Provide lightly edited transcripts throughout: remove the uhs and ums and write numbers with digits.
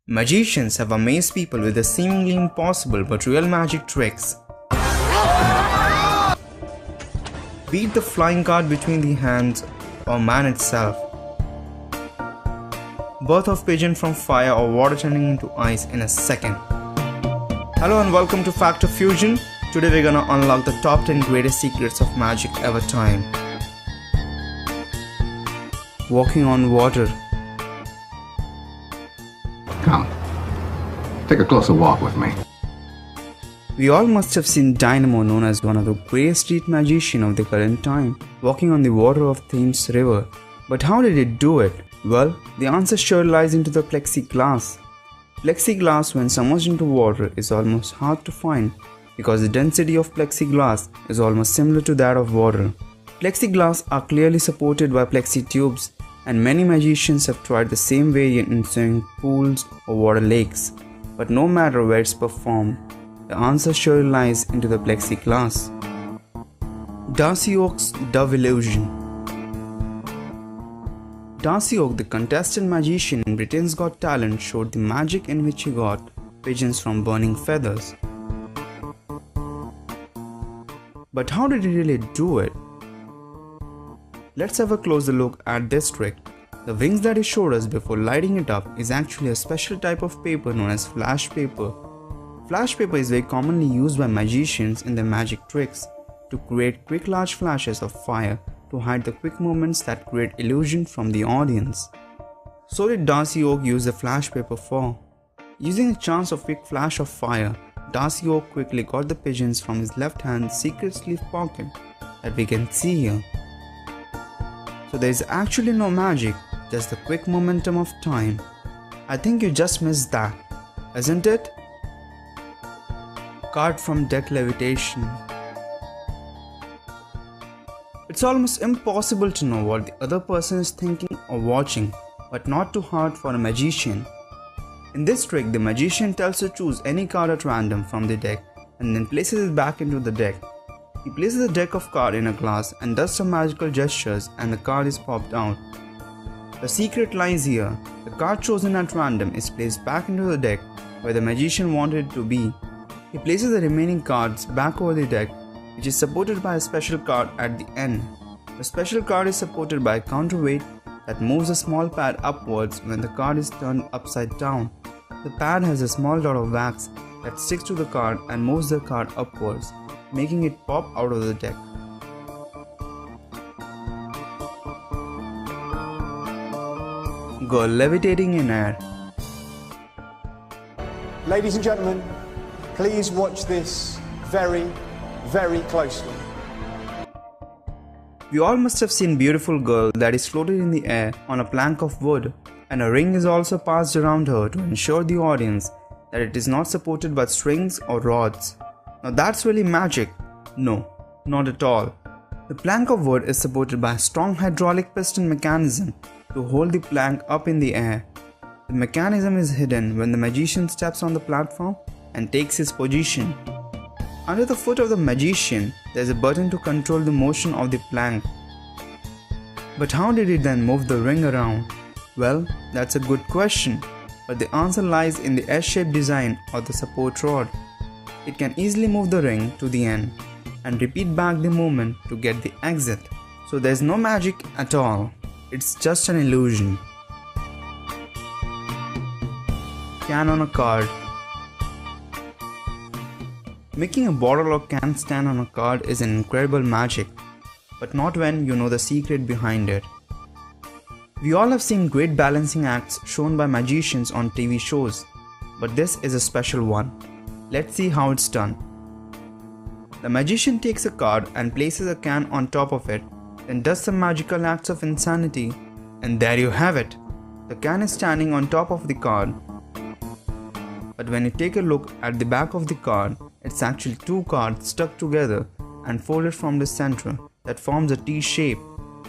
Magicians have amazed people with the seemingly impossible but real magic tricks. Be it the flying card between the hands or man itself. Birth of pigeon from fire or water turning into ice in a second. Hello and welcome to Factor Fusion. Today we're gonna unlock the top 10 greatest secrets of magic ever time. Walking on water. Come, take a closer walk with me. We all must have seen Dynamo, known as one of the greatest street magicians of the current time, walking on the water of Thames River. But how did it do it? Well, the answer sure lies into the plexiglass. Plexiglass when submerged into water is almost hard to find because the density of plexiglass is almost similar to that of water. Plexiglass are clearly supported by plexi tubes, and many magicians have tried the same variant in swimming pools or water lakes. But no matter where it's performed, the answer sure lies into the plexiglass. Darcy Oak's Dove Illusion. Darcy Oak, the contestant magician in Britain's Got Talent, showed the magic in which he got pigeons from burning feathers. But how did he really do it? Let's have a closer look at this trick. The wings that he showed us before lighting it up is actually a special type of paper known as flash paper. Flash paper is very commonly used by magicians in their magic tricks to create quick large flashes of fire to hide the quick movements that create illusion from the audience. So did Darcy Oak use the flash paper for? Using a chance of quick flash of fire, Darcy Oak quickly got the pigeons from his left hand's secret sleeve pocket that we can see here. So there is actually no magic, just the quick momentum of time. I think you just missed that, isn't it? Card from deck levitation. It's almost impossible to know what the other person is thinking or watching, but not too hard for a magician. In this trick, the magician tells to choose any card at random from the deck and then places it back into the deck. He places the deck of cards in a glass and does some magical gestures and the card is popped out. The secret lies here. The card chosen at random is placed back into the deck where the magician wanted it to be. He places the remaining cards back over the deck, which is supported by a special card at the end. The special card is supported by a counterweight that moves a small pad upwards when the card is turned upside down. The pad has a small dot of wax that sticks to the card and moves the card upwards, making it pop out of the deck. Girl levitating in air. Ladies and gentlemen, please watch this very closely. We all must have seen beautiful girl that is floated in the air on a plank of wood, and a ring is also passed around her to ensure the audience that it is not supported by strings or rods. Now that's really magic. No, not at all. The plank of wood is supported by a strong hydraulic piston mechanism to hold the plank up in the air. The mechanism is hidden when the magician steps on the platform and takes his position. Under the foot of the magician, there is a button to control the motion of the plank. But how did he then move the ring around? Well, that's a good question, but the answer lies in the S-shaped design of the support rod. It can easily move the ring to the end and repeat back the movement to get the exit. So there's no magic at all. It's just an illusion. Can on a card. Making a bottle or can stand on a card is an incredible magic, but not when you know the secret behind it. We all have seen great balancing acts shown by magicians on TV shows, but this is a special one. Let's see how it's done. The magician takes a card and places a can on top of it, then does some magical acts of insanity, and there you have it. The can is standing on top of the card. But when you take a look at the back of the card, it's actually two cards stuck together and folded from the center that forms a T shape.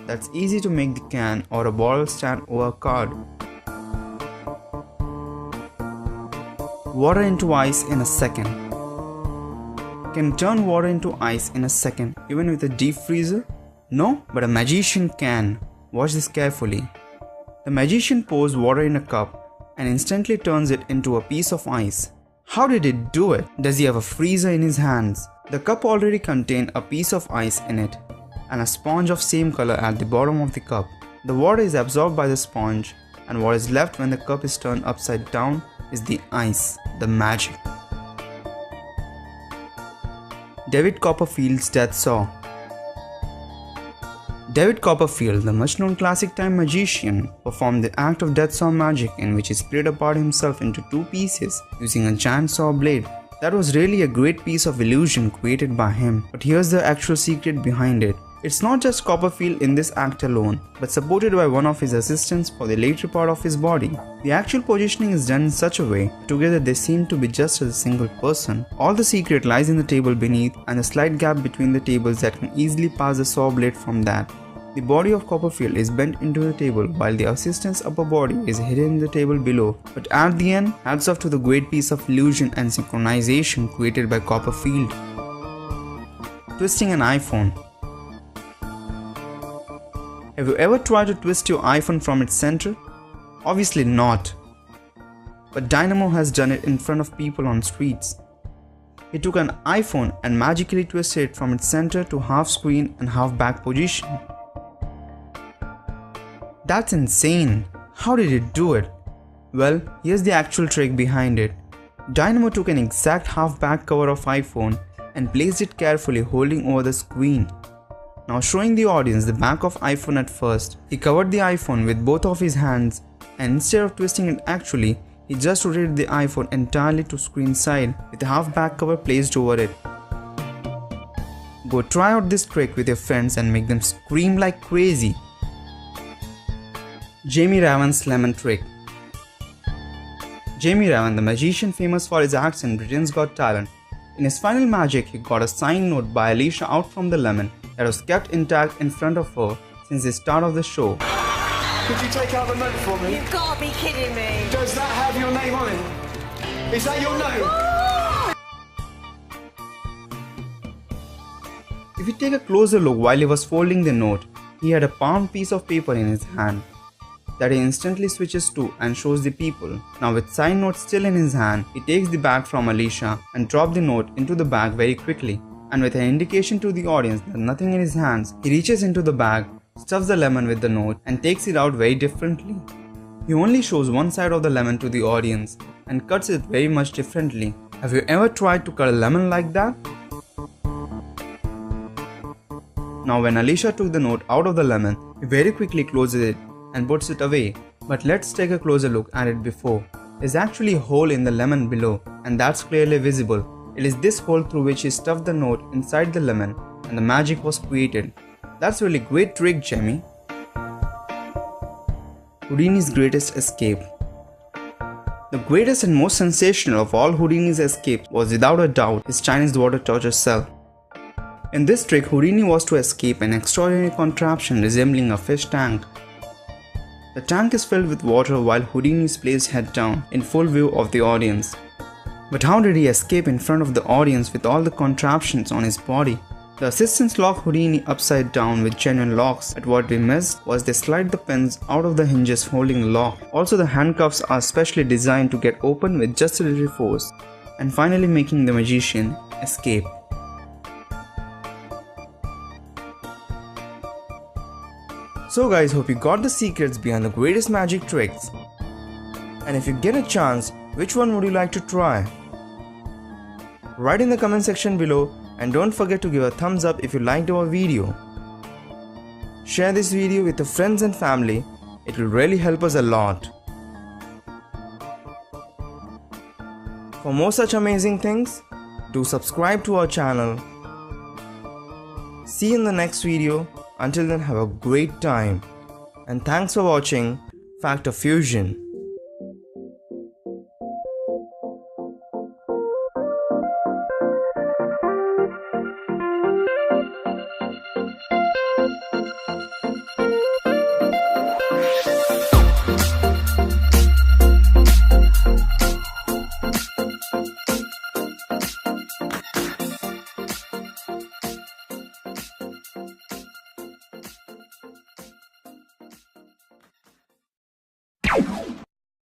That's easy to make the can or a bottle stand over a card. Water into ice in a second. Can you turn water into ice in a second even with a deep freezer? No, but a magician can. Watch this carefully. The magician pours water in a cup, and instantly turns it into a piece of ice. How did it do it? Does he have a freezer in his hands? The cup already contained a piece of ice in it and a sponge of same color at the bottom of the cup. The water is absorbed by the sponge, and what is left when the cup is turned upside down is the ice, the magic. David Copperfield's death saw. David Copperfield, the much-known classic time magician, performed the act of death saw magic in which he split apart himself into two pieces using a giant saw blade. That was really a great piece of illusion created by him, but here's the actual secret behind it. It's not just Copperfield in this act alone, but supported by one of his assistants for the later part of his body. The actual positioning is done in such a way, together they seem to be just as a single person. All the secret lies in the table beneath and the slight gap between the tables that can easily pass the saw blade from that. The body of Copperfield is bent into the table while the assistant's upper body is hidden in the table below, but at the end, hats off to the great piece of illusion and synchronization created by Copperfield. Twisting an iPhone. Have you ever tried to twist your iPhone from its center? Obviously not. But Dynamo has done it in front of people on streets. He took an iPhone and magically twisted it from its center to half screen and half back position. That's insane. How did it do it? Well, here's the actual trick behind it. Dynamo took an exact half back cover of iPhone and placed it carefully holding over the screen. Now showing the audience the back of iPhone at first, he covered the iPhone with both of his hands and instead of twisting it actually, he just rotated the iPhone entirely to screen side with the half back cover placed over it. Go try out this trick with your friends and make them scream like crazy. Jamie Ravan's lemon trick. Jamie Ravan, the magician famous for his acts in Britain's Got Talent. In his final magic, he got a signed note by Alicia out from the lemon that was kept intact in front of her since the start of the show. Could you take out the note for me? You've got to be kidding me. Does that have your name on it? Is that your note? If you take a closer look while he was folding the note, he had a palm piece of paper in his hand that he instantly switches to and shows the people. Now with signed note still in his hand, he takes the bag from Alicia and drops the note into the bag very quickly. And with an indication to the audience that nothing in his hands, he reaches into the bag, stuffs the lemon with the note and takes it out very differently. He only shows one side of the lemon to the audience and cuts it very much differently. Have you ever tried to cut a lemon like that? Now when Alicia took the note out of the lemon, he very quickly closes it and puts it away. But let's take a closer look at it before. There's actually a hole in the lemon below and that's clearly visible. It is this hole through which he stuffed the note inside the lemon and the magic was created. That's really great trick, Jamie. Houdini's greatest escape. The greatest and most sensational of all Houdini's escapes was without a doubt his Chinese water torture cell. In this trick, Houdini was to escape an extraordinary contraption resembling a fish tank. The tank is filled with water while Houdini is placed head down in full view of the audience. But how did he escape in front of the audience with all the contraptions on his body? The assistants lock Houdini upside down with genuine locks, but what we missed was they slide the pins out of the hinges holding the lock. Also the handcuffs are specially designed to get open with just a little force, and finally making the magician escape. So guys, hope you got the secrets behind the greatest magic tricks. And if you get a chance, which one would you like to try? Write in the comment section below and don't forget to give a thumbs up if you liked our video. Share this video with your friends and family, it will really help us a lot. For more such amazing things, do subscribe to our channel. See you in the next video. Until then, have a great time and thanks for watching Factor Fusion.